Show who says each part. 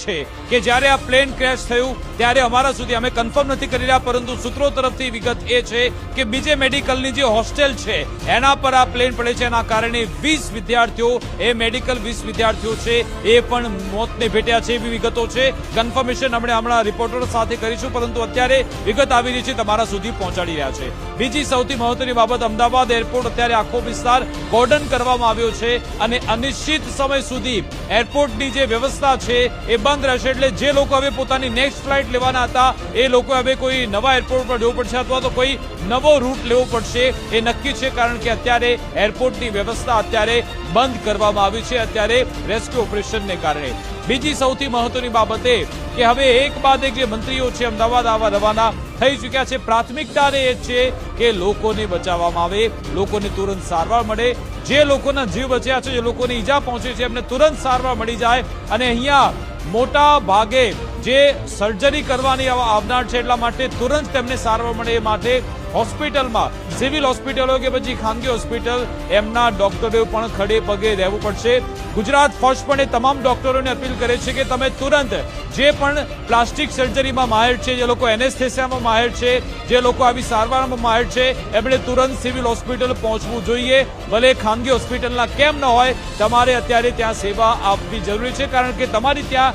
Speaker 1: છે કે જ્યારે આ પ્લેન ક્રેશ થયું ત્યારે અમારા સુધી, અમે કન્ફર્મ નથી કરી રહ્યા, પરંતુ સૂત્રો તરફથી વિગત એ છે કે બીજે મેડિકલની જે હોસ્ટેલ છે એના પર આ પ્લેન પડે છે. એના કારણે 20 વિદ્યાર્થીઓ, એ મેડિકલ 20 વિદ્યાર્થીઓ છે એ પણ મોતને ભેટ્યા છે એવી વિગતો છે. કન્ફર્મેશન આપણે હમણાં રિપોર્ટર સાથે કરીશું, પરંતુ અત્યારે વિગત આવી રહી છે, તમારા સુધી પહોંચાડી રહ્યા છે. બીજી સૌથી મહત્વની બાબત, અમદાવાદ એરપોર્ટ અત્યારે આખો વિસ્તાર કોર્ડન કરવામાં આવ્યો છે અને અનિશ્ચિત સમય સુધી એરપોર્ટની જે વ્યવસ્થા છે એ બંધ રહેશે. એટલે જે લોકો હવે પોતાની નેક્સ્ટ ફ્લાઇટ લેવાના હતા એ લોકો હવે કોઈ નવા એરપોર્ટ પર જવું પડશે અથવા તો કોઈ નવો રૂટ લેવો પડશે એ નક્કી છે, કારણ કે અત્યારે એરપોર્ટની વ્યવસ્થા અત્યારે બંધ કરવામાં આવી છે અત્યારે રેસ્ક્યુ ઓપરેશનને કારણે. બીજી સૌથી મહત્વની બાબત એ કે હવે એક બાદ એક જે મંત્રીઓ છે અમદાવાદ આવવા રવાના થઈ ચૂક્યા છે. પ્રાથમિકતા એ છે કે લોકોને બચાવવામાં આવે, લોકોને તુરંત સારવાર મળે, જે લોકોના જીવ બચ્યા છે, જે લોકોને ઈજા પહોંચી છે એમને તુરંત સારવાર મળી જાય. અને અહીંયા મોટા ભાગે જે સર્જરી કરવાની આવનાર છે એટલા માટે તુરંત તેમને સારવાર મળે એ માટે હોસ્પિટલમાં, સિવિલ હોસ્પિટલો કે પછી ખાનગી હોસ્પિટલ, એમના ડોક્ટરો પણ ખડે પગે રહેવું પડશે. ગુજરાત ફર્સ્ટ પણ એ તમામ ડોક્ટરોને અપીલ કરે છે કે તમે તુરંત જે પણ પ્લાસ્ટિક સર્જરીમાં માહેર છે, જે લોકો એનેસ્થેસિયામાં માહેર છે, જે લોકો આવી સારવારમાં માહેર છે, એમણે તુરંત સિવિલ હોસ્પિટલ પહોંચવું જોઈએ. ભલે ખાનગી હોસ્પિટલના કેમ ન હોય, તમારે અત્યારે ત્યાં સેવા આપવી જરૂરી છે, કારણ કે તમારી ત્યાં